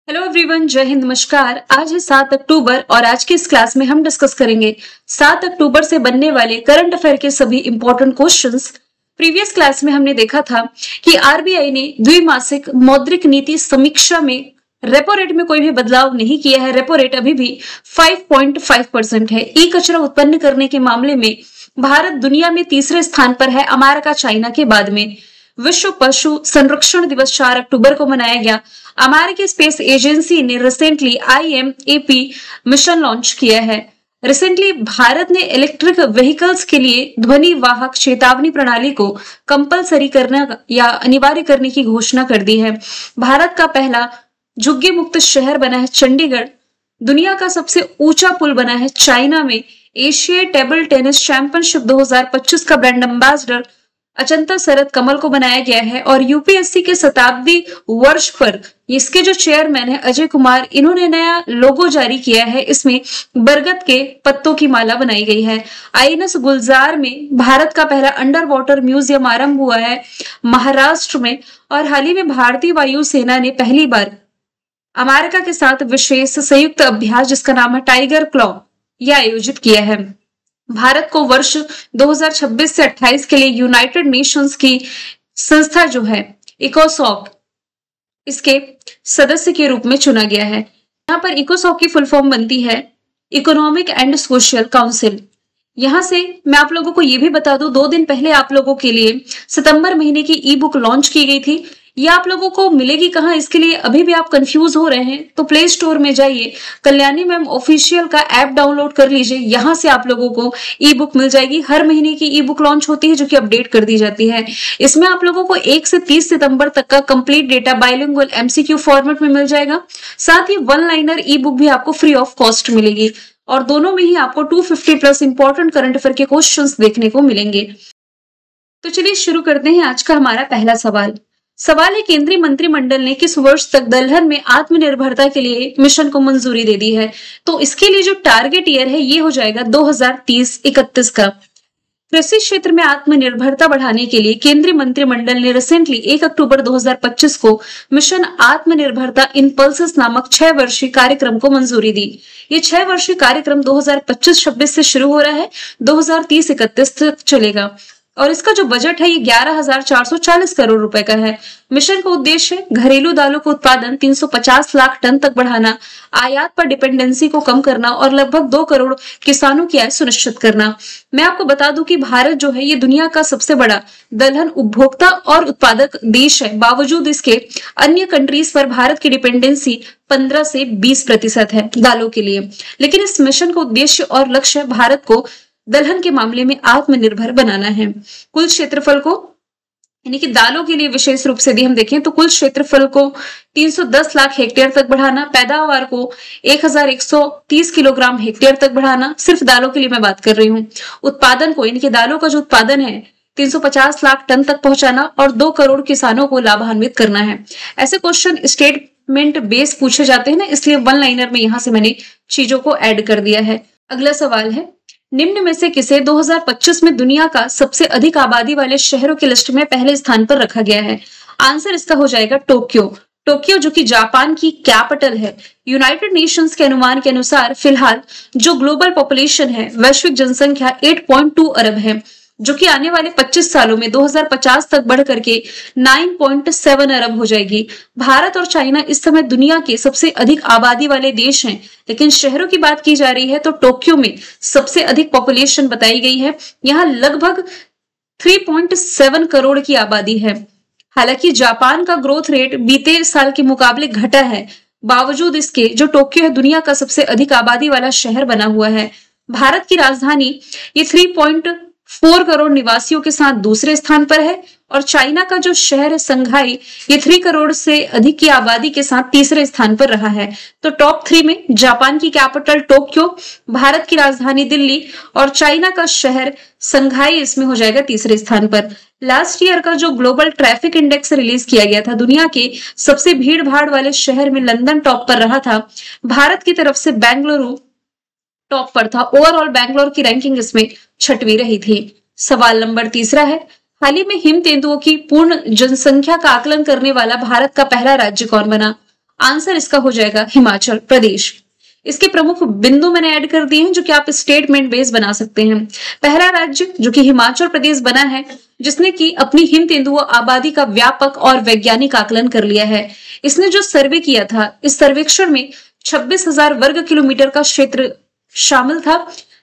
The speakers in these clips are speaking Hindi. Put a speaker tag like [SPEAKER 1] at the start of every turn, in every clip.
[SPEAKER 1] हेलो एवरीवन, जय हिंद, नमस्कार। आज है 7 अक्टूबर और आज की इस क्लास में हम डिस्कस करेंगे 7 अक्टूबर से बनने वाले करंट अफेयर के सभी इंपॉर्टेंट क्वेश्चंस। प्रीवियस क्लास में हमने देखा था कि आरबीआई ने द्विमासिक मौद्रिक नीति समीक्षा में रेपो रेट में कोई भी बदलाव नहीं किया है। रेपो रेट अभी भी 5.5% है। ई कचरा उत्पन्न करने के मामले में भारत दुनिया में तीसरे स्थान पर है, अमेरिका चाइना के बाद में। विश्व पशु संरक्षण दिवस 4 अक्टूबर को मनाया गया। अमेरिकी स्पेस एजेंसी ने रिसेंटली IMAP मिशन लॉन्च किया है। रिसेंटली भारत ने इलेक्ट्रिक व्हीकल्स के लिए ध्वनि वाहक चेतावनी प्रणाली को कंपलसरी करना या अनिवार्य करने की घोषणा कर दी है। भारत का पहला झुग्गी मुक्त शहर बना है चंडीगढ़। दुनिया का सबसे ऊंचा पुल बना है चाइना में। एशियाई टेबल टेनिस चैंपियनशिप 2025 का ब्रांड एम्बेसडर अचंता शरद कमल को बनाया गया है। और यूपीएससी के शताब्दी वर्ष पर इसके जो चेयरमैन है अजय कुमार, इन्होंने नया लोगो जारी किया है। इसमें बरगद के पत्तों की माला बनाई गई है। आईएनएस गुलजार में भारत का पहला अंडर वाटर म्यूजियम आरंभ हुआ है महाराष्ट्र में। और हाल ही में भारतीय वायु सेना ने पहली बार अमेरिका के साथ विशेष संयुक्त अभ्यास जिसका नाम है टाइगर क्लॉ यह आयोजित किया है। भारत को वर्ष 2026 से 28 के लिए यूनाइटेड नेशंस की संस्था जो है इकोसॉक, इसके सदस्य के रूप में चुना गया है। यहाँ पर इकोसॉक की फुल फॉर्म बनती है इकोनॉमिक एंड सोशल काउंसिल। यहाँ से मैं आप लोगों को ये भी बता दूं, 2 दिन पहले आप लोगों के लिए सितंबर महीने की ई बुक लॉन्च की गई थी। ये आप लोगों को मिलेगी कहाँ, इसके लिए अभी भी आप कंफ्यूज हो रहे हैं तो प्ले स्टोर में जाइए, कल्याणी मैम ऑफिशियल का ऐप डाउनलोड कर लीजिए। यहाँ से आप लोगों को ई बुक मिल जाएगी। हर महीने की ई बुक लॉन्च होती है जो कि अपडेट कर दी जाती है। इसमें आप लोगों को 1 से 30 सितंबर तक का complete data bilingual MCQ format में मिल जाएगा। साथ ही 1 लाइनर ई बुक भी आपको फ्री ऑफ कॉस्ट मिलेगी और दोनों में ही आपको 250 प्लस इंपॉर्टेंट करंट अफेयर के क्वेश्चंस देखने को मिलेंगे। तो चलिए शुरू करते हैं आज का हमारा पहला सवाल है, केंद्रीय मंत्रिमंडल ने किस वर्ष तक दलहन में आत्मनिर्भरता के लिए मिशन को मंजूरी दे दी है? तो इसके लिए जो टारगेट ईयर है ये हो जाएगा 2030-31 का। कृषि क्षेत्र में आत्मनिर्भरता बढ़ाने के लिए केंद्रीय मंत्रिमंडल ने रिसेंटली 1 अक्टूबर 2025 को मिशन आत्मनिर्भरता इन पल्सेस नामक 6 वर्षीय कार्यक्रम को मंजूरी दी। ये 6 वर्षीय कार्यक्रम 2025-26 से शुरू हो रहा है, 2030-31 तक चलेगा और इसका जो बजट है ये 11,440 करोड़ रुपए का है। मिशन का उद्देश्य घरेलू दालों का उत्पादन 350 लाख टन तक बढ़ाना, आयात पर डिपेंडेंसी को कम करना और लगभग 2 करोड़ किसानों की आय सुनिश्चित करना। मैं आपको बता दूं कि भारत जो है ये दुनिया का सबसे बड़ा दलहन उपभोक्ता और उत्पादक देश है। बावजूद इसके अन्य कंट्रीज पर भारत की डिपेंडेंसी 15 से 20% है दालों के लिए। लेकिन इस मिशन का उद्देश्य और लक्ष्य भारत को दलहन के मामले में आत्मनिर्भर बनाना है। कुल क्षेत्रफल को यानी कि दालों के लिए विशेष रूप से यदि हम देखें तो कुल क्षेत्रफल को 310 लाख हेक्टेयर तक बढ़ाना, पैदावार को 1130 किलोग्राम हेक्टेयर तक बढ़ाना, सिर्फ दालों के लिए मैं बात कर रही हूँ। उत्पादन को यानी कि दालों का जो उत्पादन है 350 लाख टन तक पहुंचाना और 2 करोड़ किसानों को लाभान्वित करना है। ऐसे क्वेश्चन स्टेटमेंट बेस पूछे जाते हैं ना, इसलिए 1 लाइनर में यहां से मैंने चीजों को ऐड कर दिया है। अगला सवाल है, निम्न में से किसे 2025 में दुनिया का सबसे अधिक आबादी वाले शहरों की लिस्ट में पहले स्थान पर रखा गया है? आंसर इसका हो जाएगा टोक्यो जो कि जापान की कैपिटल है। यूनाइटेड नेशंस के अनुमान के अनुसार फिलहाल जो ग्लोबल पॉपुलेशन है, वैश्विक जनसंख्या 8.2 अरब है, जो कि आने वाले 25 सालों में 2050 तक बढ़ करके 9.7 अरब हो जाएगी। भारत और चाइना इस समय दुनिया के सबसे अधिक आबादी वाले देश हैं, लेकिन शहरों की बात की जा रही है तो टोक्यो में सबसे अधिक पॉपुलेशन बताई गई है। यहाँ लगभग 3.7 करोड़ की आबादी है। हालांकि जापान का ग्रोथ रेट बीते साल के मुकाबले घटा है, बावजूद इसके जो टोक्यो है दुनिया का सबसे अधिक आबादी वाला शहर बना हुआ है। भारत की राजधानी ये 3.4 करोड़ निवासियों के साथ दूसरे स्थान पर है और चाइना का जो शहर है संघाई ये 3 करोड़ से अधिक की आबादी के साथ तीसरे स्थान पर रहा है। तो टॉप 3 में जापान की कैपिटल टोक्यो, भारत की राजधानी दिल्ली और चाइना का शहर संघाई इसमें हो जाएगा तीसरे स्थान पर। लास्ट ईयर का जो ग्लोबल ट्रैफिक इंडेक्स रिलीज किया गया था, दुनिया के सबसे भीड़ भाड़ वाले शहर में लंदन टॉप पर रहा था। भारत की तरफ से बेंगलुरु टॉप पर था। ओवरऑल बैंगलोर की रैंकिंग इसमें 6वीं रही थी। सवाल नंबर 3 है, हाल ही में हिम तेंदुओं की पूर्ण जनसंख्या का आकलन करने वाला भारत का पहला राज्य कौन बना? आंसर इसका हो जाएगा हिमाचल प्रदेश। इसके प्रमुख बिंदु मैंने ऐड कर दिए हैं जो कि आप स्टेटमेंट बेस बना सकते हैं। पहला राज्य जो कि हिमाचल प्रदेश बना है, जिसने की अपनी हिम तेंदुआ आबादी का व्यापक और वैज्ञानिक आकलन कर लिया है। इसने जो सर्वे किया था, इस सर्वेक्षण में 26,000 वर्ग किलोमीटर का क्षेत्र शामिल था।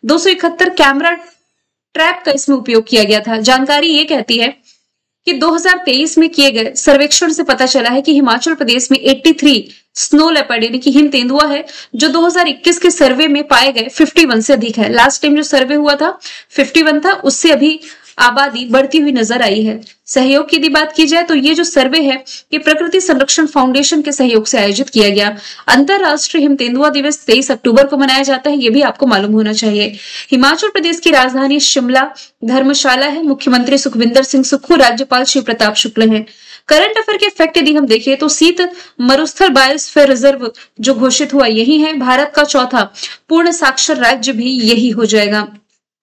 [SPEAKER 1] 271 कैमरा ट्रैप का इसमें उपयोग किया गया था। जानकारी ये कहती है कि 2023 में किए गए सर्वेक्षण से पता चला है कि हिमाचल प्रदेश में 83 स्नो लेपर्ड यानी कि हिम तेंदुआ है, जो 2021 के सर्वे में पाए गए 51 से अधिक है। लास्ट टाइम जो सर्वे हुआ था 51 था, उससे अभी आबादी बढ़ती हुई नजर आई है। सहयोग की यदि बात की जाए तो ये जो सर्वे है ये प्रकृति संरक्षण फाउंडेशन के सहयोग से आयोजित किया गया। अंतरराष्ट्रीय हिम तेंदुआ दिवस 23 अक्टूबर को मनाया जाता है, ये भी आपको मालूम होना चाहिए। हिमाचल प्रदेश की राजधानी शिमला धर्मशाला है। मुख्यमंत्री सुखविंदर सिंह सुक्खू, राज्यपाल शिव प्रताप शुक्ल हैं। करंट अफेयर के फैक्ट यदि हम देखें तो शीत मरुस्थल बायोस्फीयर रिजर्व जो घोषित हुआ यही है। भारत का चौथा पूर्ण साक्षर राज्य भी यही हो जाएगा।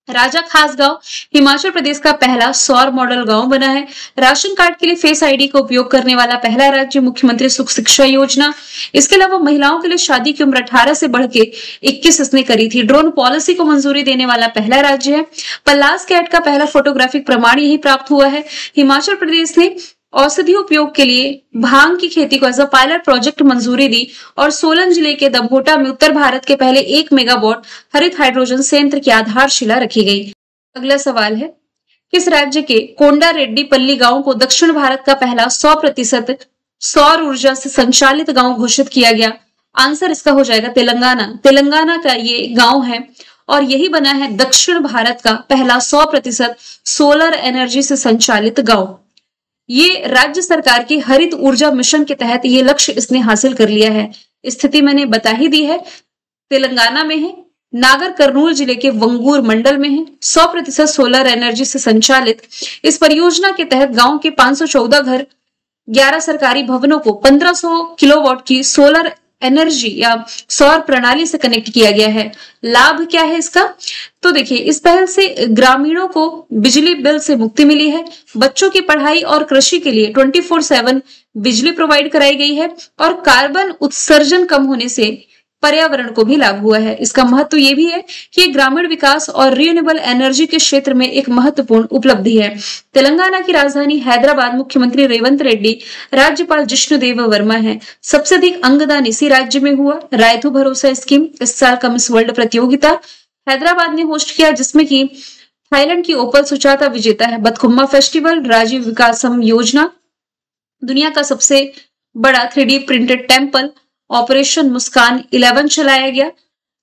[SPEAKER 1] राजा खास गांव हिमाचल प्रदेश का पहला सौर मॉडल गांव बना है। राशन कार्ड के लिए फेस आईडी का उपयोग करने वाला पहला राज्य मुख्यमंत्री सुख शिक्षा योजना। इसके अलावा महिलाओं के लिए शादी की उम्र 18 से बढ़ के 21 इसने करी थी। ड्रोन पॉलिसी को मंजूरी देने वाला पहला राज्य है। पल्लास कैट का पहला फोटोग्राफिक प्रमाण यही प्राप्त हुआ है। हिमाचल प्रदेश ने औषधि उपयोग के लिए भांग की खेती को एज अ पायलट प्रोजेक्ट मंजूरी दी। और सोलन जिले के दमोटा में उत्तर भारत के पहले 1 मेगावाट हरित हाइड्रोजन संयंत्र की आधारशिला रखी गई। अगला सवाल है, किस राज्य के कोंडा रेड्डी पल्ली गांव को दक्षिण भारत का पहला 100% सौर ऊर्जा से संचालित गांव घोषित किया गया? आंसर इसका हो जाएगा तेलंगाना। तेलंगाना का ये गांव है और यही बना है दक्षिण भारत का पहला 100% सोलर एनर्जी से संचालित गांव। ये राज्य सरकार की हरित ऊर्जा मिशन के तहत ये लक्ष्य इसने हासिल कर लिया है। स्थिति मैंने बता ही दी है, तेलंगाना में है, नागर कर्नूल जिले के वंगूर मंडल में है। 100% सोलर एनर्जी से संचालित इस परियोजना के तहत गांव के 514 घर, 11 सरकारी भवनों को 1500 किलोवाट की सोलर एनर्जी या सौर प्रणाली से कनेक्ट किया गया है। लाभ क्या है इसका? तो देखिए, इस पहल से ग्रामीणों को बिजली बिल से मुक्ति मिली है। बच्चों की पढ़ाई और कृषि के लिए 24/7 बिजली प्रोवाइड कराई गई है और कार्बन उत्सर्जन कम होने से पर्यावरण को भी लाभ हुआ है। इसका महत्व ये भी है कि ये ग्रामीण विकास और रिन्यूएबल एनर्जी के क्षेत्र में एक महत्वपूर्ण उपलब्धि है। तेलंगाना की राजधानी हैदराबाद, मुख्यमंत्री रेवंत रेड्डी, राज्यपाल जिष्णुदेव वर्मा है। सबसे अधिक अंगदान इसी राज्य में हुआ। रायतु भरोसा स्कीम इस साल का मिस वर्ल्ड प्रतियोगिता हैदराबाद ने होस्ट किया, जिसमें की थाईलैंड की ओपल सुचाता विजेता है। बतखुम्मा फेस्टिवल, राजीव विकासम योजना, दुनिया का सबसे बड़ा 3D प्रिंटेड टेम्पल, ऑपरेशन मुस्कान 11 चलाया गया।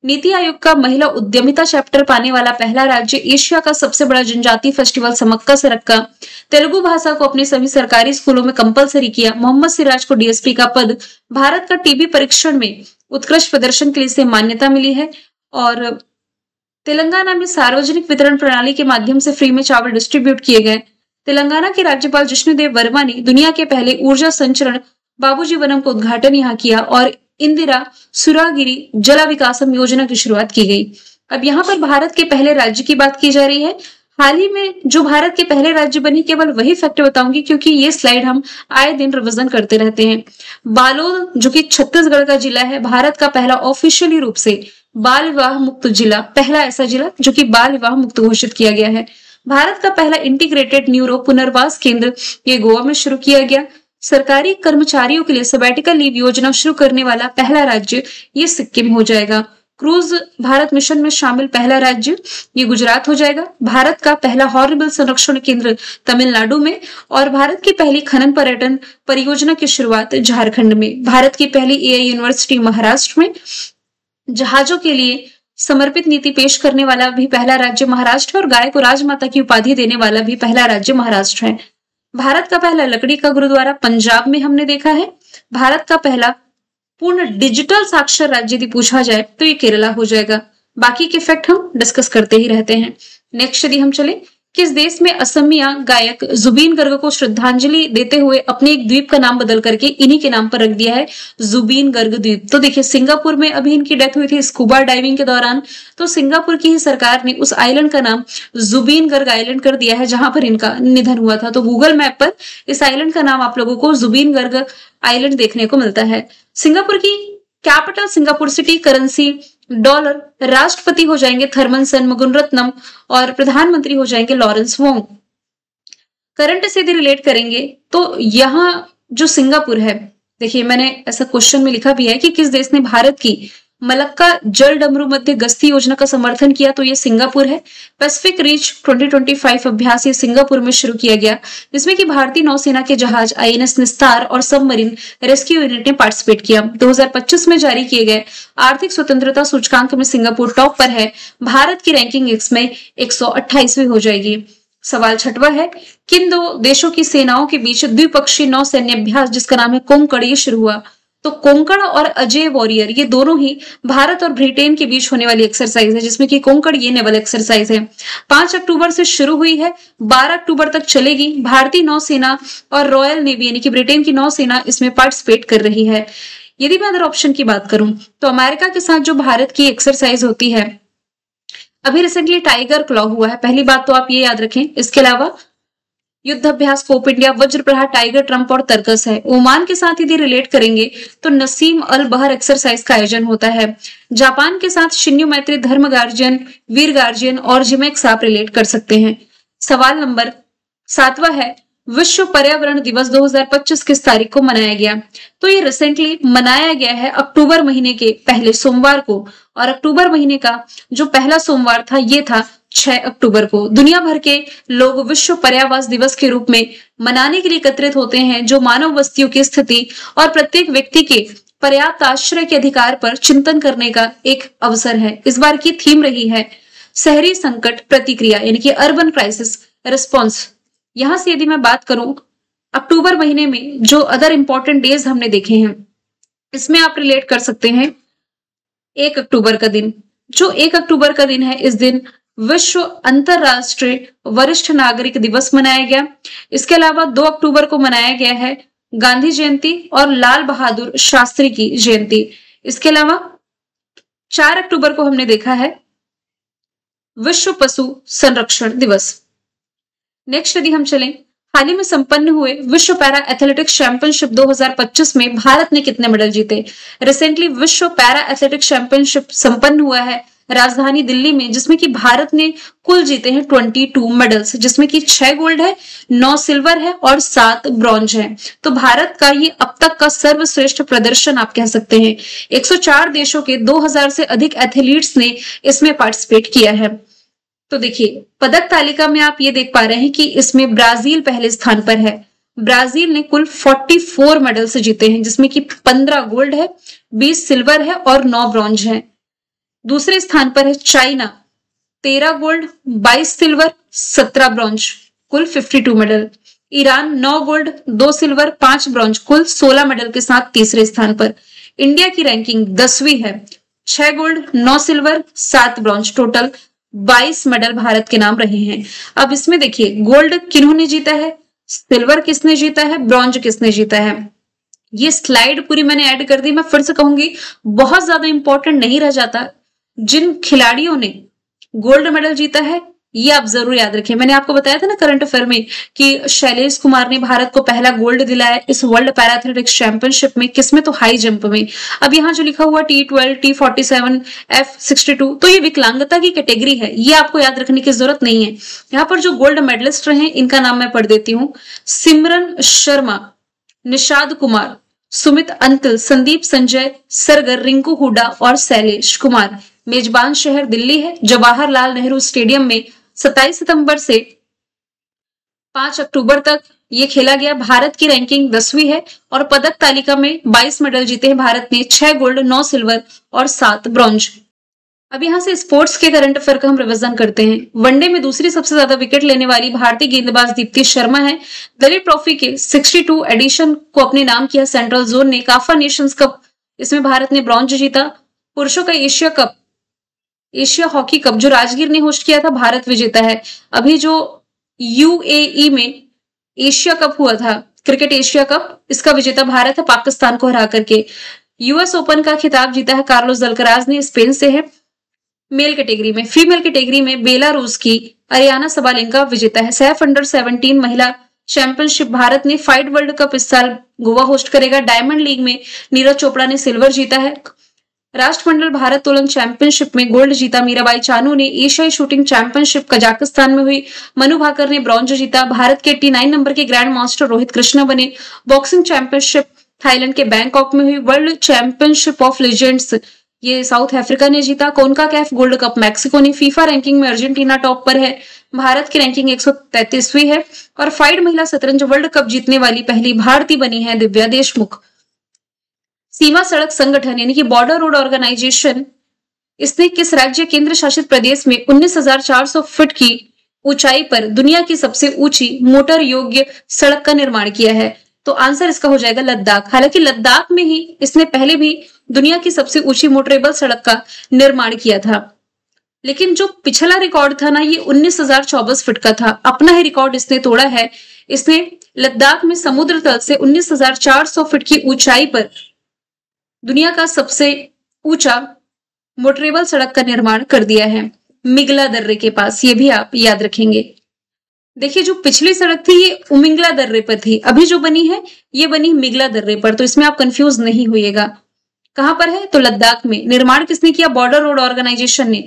[SPEAKER 1] नीति आयोग का महिला उद्यमिता चैप्टर पाने वाला पहला राज्य, एशिया का सबसे बड़ा जनजातीय फेस्टिवल समक्का से रखा। तेलुगु भाषा को अपने सभी सरकारी स्कूलों में कंपलसरी किया। मोहम्मद सिराज को डीएसपी का पद। भारत का टीबी परीक्षण में उत्कृष्ट प्रदर्शन के लिए इसे मान्यता मिली है। और तेलंगाना में सार्वजनिक वितरण प्रणाली के माध्यम से फ्री में चावल डिस्ट्रीब्यूट किए गए। तेलंगाना के राज्यपाल जिष्णुदेव वर्मा ने दुनिया के पहले ऊर्जा संचरण बाबूजी वनम का उद्घाटन यहाँ किया और इंदिरा सुरागिरी जला विकासम योजना की शुरुआत की गई। अब यहाँ पर भारत के पहले राज्य की बात की जा रही है। हाल ही में जो भारत के पहले राज्य बनी, केवल वही फैक्ट बताऊंगी क्योंकि ये स्लाइड हम आए दिन रिवीजन करते रहते हैं। बालोद जो कि छत्तीसगढ़ का जिला है, भारत का पहला ऑफिशियली रूप से बाल विवाह मुक्त जिला, पहला ऐसा जिला जो कि बाल विवाह मुक्त घोषित किया गया है। भारत का पहला इंटीग्रेटेड न्यूरो पुनर्वास केंद्र ये गोवा में शुरू किया गया। सरकारी कर्मचारियों के लिए सबैटिकल लीव योजना शुरू करने वाला पहला राज्य ये सिक्किम हो जाएगा। क्रूज भारत मिशन में शामिल पहला राज्य ये गुजरात हो जाएगा। भारत का पहला हॉर्नबिल संरक्षण केंद्र तमिलनाडु में और भारत की पहली खनन पर्यटन परियोजना की शुरुआत झारखंड में। भारत की पहली एआई यूनिवर्सिटी महाराष्ट्र में। जहाजों के लिए समर्पित नीति पेश करने वाला भी पहला राज्य महाराष्ट्र है और गाय को राजमाता की उपाधि देने वाला भी पहला राज्य महाराष्ट्र है। भारत का पहला लकड़ी का गुरुद्वारा पंजाब में हमने देखा है। भारत का पहला पूर्ण डिजिटल साक्षर राज्य यदि पूछा जाए तो ये केरला हो जाएगा। बाकी के फैक्ट हम डिस्कस करते ही रहते हैं। नेक्स्ट यदि हम चले, किस देश में असमिया गायक जुबीन गर्ग को श्रद्धांजलि देते हुए अपने एक द्वीप का नाम बदल करके इन्हीं के नाम पर रख दिया है, जुबीन गर्ग द्वीप। तो देखिए सिंगापुर में अभी इनकी डेथ हुई थी स्कूबा डाइविंग के दौरान, तो सिंगापुर की ही सरकार ने उस आइलैंड का नाम जुबीन गर्ग आइलैंड कर दिया है जहां पर इनका निधन हुआ था। तो गूगल मैप पर इस आइलैंड का नाम आप लोगों को जुबीन गर्ग आइलैंड देखने को मिलता है। सिंगापुर की capital Singapore city, currency dollar, राष्ट्रपति हो जाएंगे थर्मन मुगुनरत्नम और प्रधानमंत्री हो जाएंगे लॉरेंस वोंग। करंट से यदि रिलेट करेंगे तो यहाँ जो सिंगापुर है, देखिए मैंने ऐसा क्वेश्चन में लिखा भी है कि किस देश ने भारत की मलक्का जल डमरू मध्य गश्ती योजना का समर्थन किया, तो ये सिंगापुर है। पैसिफिक रीच 2025 अभ्यास ये सिंगापुर में शुरू किया गया, जिसमें कि भारतीय नौसेना के जहाज आईएनएस निस्तार और सबमरीन रेस्क्यू यूनिट ने पार्टिसिपेट किया। 2025 में जारी किए गए आर्थिक स्वतंत्रता सूचकांक में सिंगापुर टॉप पर है, भारत की रैंकिंग इसमें 128वीं हो जाएगी। सवाल छठवां है, किन दो देशों की सेनाओं के बीच द्विपक्षीय नौसैन्य अभ्यास जिसका नाम है कोंकण ये शुरू हुआ, तो कोंकण और अजय वॉरियर ये दोनों ही भारत और ब्रिटेन के बीच होने वाली एक्सरसाइज है, जिसमें कि कोंकण ये नेवल एक्सरसाइज है। 5 अक्टूबर से शुरू हुई है, 12 अक्टूबर तक चलेगी। भारतीय नौसेना और रॉयल नेवी यानी कि ब्रिटेन की नौसेना इसमें पार्टिसिपेट कर रही है। यदि मैं अदर ऑप्शन की बात करूं तो अमेरिका के साथ जो भारत की एक्सरसाइज होती है, अभी रिसेंटली टाइगर क्लॉ हुआ है, पहली बात तो आप ये याद रखें। इसके अलावा युद्ध अभ्यास कोप इंडिया, वज्र प्रहार, टाइगर ट्रंप और तरकस है। ओमान के साथ यदि रिलेट करेंगे तो नसीम अल बहर एक्सरसाइज का आयोजन होता है। जापान के साथ शिन्यू मैत्री, धर्म गार्जियन, वीर गार्जियन और जिमेक्स आप रिलेट कर सकते हैं। सवाल नंबर 7वां है, विश्व पर्यावरण दिवस 2025 किस तारीख को मनाया गया, तो ये रिसेंटली मनाया गया है अक्टूबर महीने के पहले सोमवार को, और अक्टूबर महीने का जो पहला सोमवार था ये था 6 अक्टूबर को। दुनिया भर के लोग विश्व पर्यावरण दिवस के रूप में मनाने के लिए एकत्रित होते हैं, जो मानव बस्तियों की स्थिति और प्रत्येक व्यक्ति के पर्याप्त आश्रय के अधिकार पर चिंतन करने का एक अवसर है। इस बार की थीम रही है शहरी संकट प्रतिक्रिया यानी कि अर्बन क्राइसिस रिस्पॉन्स। यहां से यदि मैं बात करूं अक्टूबर महीने में जो अदर इंपॉर्टेंट डेज हमने देखे हैं, इसमें आप रिलेट कर सकते हैं 1 अक्टूबर का दिन। जो 1 अक्टूबर का दिन है, इस दिन विश्व अंतरराष्ट्रीय वरिष्ठ नागरिक दिवस मनाया गया। इसके अलावा 2 अक्टूबर को मनाया गया है गांधी जयंती और लाल बहादुर शास्त्री की जयंती। इसके अलावा 4 अक्टूबर को हमने देखा है विश्व पशु संरक्षण दिवस। नेक्स्ट यदि हम चलें, हाल ही में संपन्न हुए विश्व पैरा एथलेटिक्स चैंपियनशिप 2025 में भारत ने कितने मेडल जीते। रिसेंटली विश्व पैरा एथलेटिक्स चैंपियनशिप संपन्न हुआ है राजधानी दिल्ली में, जिसमें कि भारत ने कुल जीते हैं 22 मेडल्स, जिसमें कि 6 गोल्ड है, 9 सिल्वर है और 7 ब्रॉन्ज है। तो भारत का ये अब तक का सर्वश्रेष्ठ प्रदर्शन आप कह सकते हैं। 104 देशों के 2000 से अधिक एथलीट्स ने इसमें पार्टिसिपेट किया है। तो देखिए पदक तालिका में आप ये देख पा रहे हैं कि इसमें ब्राजील पहले स्थान पर है। ब्राजील ने कुल 44 मेडल्स जीते हैं, जिसमें कि 15 गोल्ड है, 20 सिल्वर है और 9 ब्रॉन्ज है। दूसरे स्थान पर है चाइना, 13 गोल्ड, 22 सिल्वर, 17 ब्रॉन्ज, कुल 52 medal. Iran 9 gold, 2 silver, 5 bronze, कुल 16 मेडल के साथ तीसरे स्थान पर। इंडिया की रैंकिंग 10वीं है, 6 gold, 9 silver, 7 bronze, total 22 medal Bharat के नाम रहे हैं। अब इसमें देखिए गोल्ड किन्होंने जीता है, सिल्वर किसने जीता है, ब्रॉन्ज किसने जीता है। ये स्लाइड पूरी मैंने ऐड कर दी। मैं फिर से कहूंगी बहुत ज्यादा इंपॉर्टेंट नहीं रह जाता। जिन खिलाड़ियों ने गोल्ड मेडल जीता है ये आप जरूर याद रखें। मैंने आपको बताया था ना करंट अफेयर में कि शैलेश कुमार ने भारत को पहला गोल्ड दिलाया इस वर्ल्ड पैरा एथलेटिक्स चैंपियनशिप में। किसमें, तो हाई जंप में। अब यहाँ जो लिखा हुआ T12, T47, F62, तो ये विकलांगता की कैटेगरी है, ये आपको याद रखने की जरूरत नहीं है। यहाँ पर जो गोल्ड मेडलिस्ट रहे इनका नाम मैं पढ़ देती हूँ। सिमरन शर्मा, निषाद कुमार, सुमित अंतिल, संदीप संजय सरगर, रिंकू हुडा और शैलेश कुमार। मेजबान शहर दिल्ली है। जवाहरलाल नेहरू स्टेडियम में 27 सितंबर से 5 अक्टूबर तक ये खेला गया। भारत की रैंकिंग 10वीं है और पदक तालिका में 22 मेडल जीते हैं भारत ने, 6 गोल्ड, 9 सिल्वर और 7 ब्रॉन्ज। अब यहाँ से स्पोर्ट्स के करंट अफेयर का हम रिवीजन करते हैं। वनडे में दूसरी सबसे ज्यादा विकेट लेने वाली भारतीय गेंदबाज दीप्ति शर्मा है। दलीप ट्रॉफी के 62 एडिशन को अपने नाम किया सेंट्रल जोन ने। काफा नेशंस कप, इसमें भारत ने ब्रॉन्ज जीता। पुरुषों का एशिया हॉकी कप जो राजगीर ने होस्ट किया था, भारत विजेता है। अभी जो यूएई में एशिया कप हुआ था, क्रिकेट एशिया कप, इसका विजेता भारत है पाकिस्तान को हरा करके। यूएस ओपन का खिताब जीता है कार्लोस अल्कराज ने, स्पेन से है। मेल कैटेगरी में, फीमेल कैटेगरी में बेलारूस की अरियाना सबालेंका विजेता है। सैफ अंडर 17 महिला चैंपियनशिप भारत ने फाइट वर्ल्ड कप इस साल गोवा होस्ट करेगा। डायमंड लीग में नीरज चोपड़ा ने सिल्वर जीता है। राष्ट्रमंडल भारत तोलन चैंपियनशिप में गोल्ड जीता मीराबाई चानू ने। एशियाई शूटिंग चैंपियनशिप कजाकिस्तान में हुई, मनु भाकर ने ब्रॉन्ज जीता। भारत के 89 नंबर के ग्रैंड मास्टर रोहित कृष्णा बने। बॉक्सिंग चैंपियनशिप थाईलैंड के बैंकॉक में हुई। वर्ल्ड चैंपियनशिप ऑफ लेजेंड्स ये साउथ अफ्रीका ने जीता। कोनकाकैफ गोल्ड कप मैक्सिको ने। फीफा रैंकिंग में अर्जेंटीना टॉप पर है, भारत की रैंकिंग 133वीं है। और फाइड महिला शतरंज वर्ल्ड कप जीतने वाली पहली भारतीय बनी है दिव्या देशमुख। सीमा सड़क संगठन यानी कि बॉर्डर रोड ऑर्गेनाइजेशन, इसने किस राज्य केंद्र शासित प्रदेश में 19,400 फीट की ऊंचाई पर दुनिया की सबसे ऊंची मोटर योग्य सड़क का निर्माण किया है? तो आंसर इसका हो जाएगा लद्दाख। हालांकि लद्दाख में ही इसने पहले भी दुनिया की सबसे ऊंची मोटरेबल सड़क का निर्माण किया था, लेकिन जो पिछला रिकॉर्ड था ना, ये 19,024 फीट का था। अपना ही रिकॉर्ड इसने तोड़ा है। इसने लद्दाख में समुद्र तल से 19,400 फीट की ऊंचाई पर दुनिया का सबसे ऊंचा मोटरेबल सड़क का निर्माण कर दिया है, मिगला दर्रे के पास। ये भी आप याद रखेंगे। देखिए, जो पिछली सड़क थी ये उमिंगला दर्रे पर थी, अभी जो बनी है ये बनी मिगला दर्रे पर, तो इसमें आप कंफ्यूज नहीं होइएगा। कहां पर है? तो लद्दाख में। निर्माण किसने किया? बॉर्डर रोड ऑर्गेनाइजेशन ने।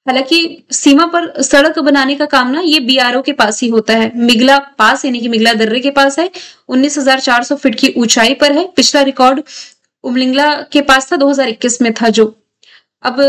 [SPEAKER 1] हालांकि सीमा पर सड़क बनाने का काम ना ये बीआरओ के पास ही होता है। मिगला पास यानी कि मिगला दर्रे के पास है, 19,400 फीट की ऊंचाई पर है। पिछला रिकॉर्ड उमलिंगला के पास था, 2021 में था जो। अब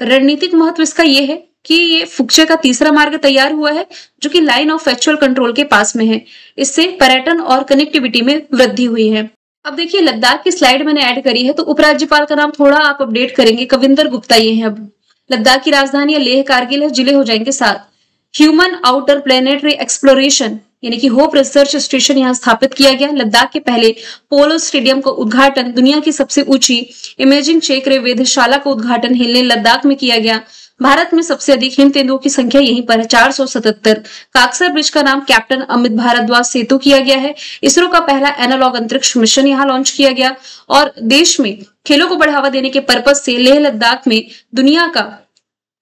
[SPEAKER 1] रणनीतिक महत्व इसका ये है कि ये फुक्चे का तीसरा मार्ग तैयार हुआ है जो कि लाइन ऑफ एक्चुअल कंट्रोल के पास में है। इससे पर्यटन और कनेक्टिविटी में वृद्धि हुई है। अब देखिए, लद्दाख की स्लाइड मैंने ऐड करी है, तो उपराज्यपाल का नाम थोड़ा आप अपडेट करेंगे। कविंदर गुप्ता ये है। अब लद्दाख की राजधानी है लेह कारगिल है, जिले हो जाएंगे 7। ह्यूमन आउटर प्लेनेटरी एक्सप्लोरेशन यानी कि होप रिसर्च स्टेशन यहाँ स्थापित किया गया। लद्दाख के पहले पोलो स्टेडियम का उद्घाटन, दुनिया की सबसे ऊंची इमेजिंग चक्र वेधशाला का उद्घाटन हिलने लद्दाख में किया गया। भारत में सबसे अधिक हिम तेंदुओं की संख्या यहीं पर है, 477। काकसर ब्रिज का नाम कैप्टन अमित भारद्वाज सेतु किया गया है। इसरो का पहला एनालॉग अंतरिक्ष मिशन यहाँ लॉन्च किया गया। और देश में खेलों को बढ़ावा देने के पर्पज से लेह लद्दाख में दुनिया का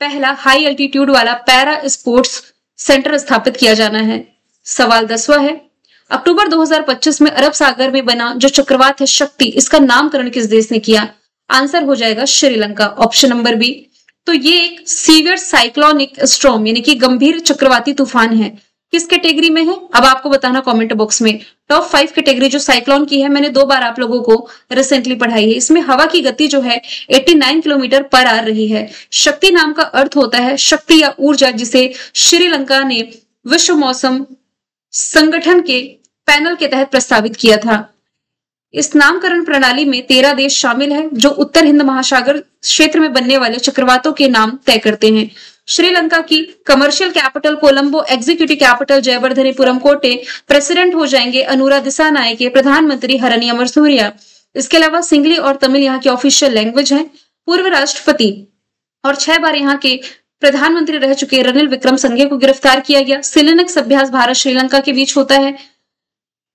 [SPEAKER 1] पहला हाई एल्टीट्यूड वाला पैरा स्पोर्ट्स सेंटर स्थापित किया जाना है। सवाल 10वां है, अक्टूबर 2025 में अरब सागर में बना जो चक्रवात है शक्ति, इसका नामकरण किस देश ने किया? आंसर हो जाएगा श्रीलंका, ऑप्शन नंबर बी। तो ये एक सीवियर साइक्लोनिक स्टॉर्म यानी कि गंभीर चक्रवाती तूफान है। किस कैटेगरी में है? अब आपको बताना कमेंट बॉक्स में। टॉप 5 कैटेगरी जो साइक्लोन की है, मैंने 2 बार आप लोगों को रिसेंटली पढ़ाई है। इसमें हवा की गति जो है 89 किलोमीटर पर आ रही है। शक्ति नाम का अर्थ होता है शक्ति या ऊर्जा, जिसे श्रीलंका ने विश्व मौसम संगठन के पैनल के तहत प्रस्तावित किया था। इस नामकरण प्रणाली में 13 देश शामिल हैं जो उत्तर हिंद महासागर क्षेत्र में बनने वाले चक्रवातों के नाम तय करते हैं। श्रीलंका की commercial capital Colombo, executive capital Jayawardenepura कोटे, प्रेसिडेंट हो जाएंगे अनुरा दिसानायके, प्रधानमंत्री हरणी अमरसूरिया। इसके अलावा सिंगली और तमिल यहाँ की ऑफिशियल लैंग्वेज है। पूर्व राष्ट्रपति और 6 बार यहाँ के प्रधानमंत्री रह चुके रनिल विक्रमसिंघे को गिरफ्तार किया गया। सिलेनिक्स अभ्यास भारत श्रीलंका के बीच होता है।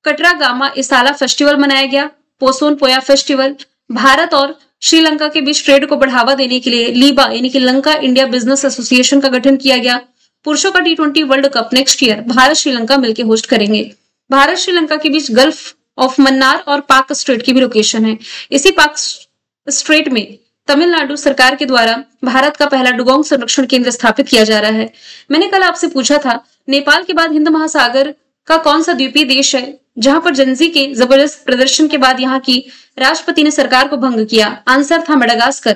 [SPEAKER 1] कटरा गामा इसाला फेस्टिवल मनाया गया। पोसोन पोया फेस्टिवल। भारत और श्रीलंका के बीच ट्रेड को बढ़ावा देने के लिए लीबा यानी कि लंका इंडिया बिजनेस एसोसिएशन का गठन किया गया। पुरुषों का T20 world cup next year Bharat Sri Lanka मिलकर होस्ट करेंगे। भारत श्रीलंका के बीच गल्फ ऑफ मन्नार और पाक स्ट्रेट की भी लोकेशन है। इसी पाक स्ट्रेट में तमिलनाडु सरकार के द्वारा भारत का पहला डुगोंग संरक्षण केंद्र स्थापित किया जा रहा है। मैंने कल आपसे पूछा था नेपाल के बाद हिंद महासागर का कौन सा द्वीपीय देश है जहां पर जेनजी के जबरदस्त प्रदर्शन के बाद यहाँ की राष्ट्रपति ने सरकार को भंग किया? आंसर था मडागास्कर।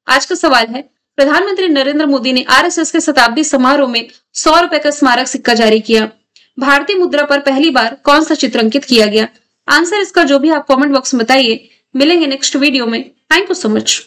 [SPEAKER 1] आज का सवाल है, प्रधानमंत्री नरेंद्र मोदी ने आरएसएस के शताब्दी समारोह में 100 रुपए का स्मारक सिक्का जारी किया। भारतीय मुद्रा पर पहली बार कौन सा चित्र अंकित किया गया? आंसर इसका जो भी आप कमेंट बॉक्स में बताइए। मिलेंगे नेक्स्ट वीडियो में। Thank you so much.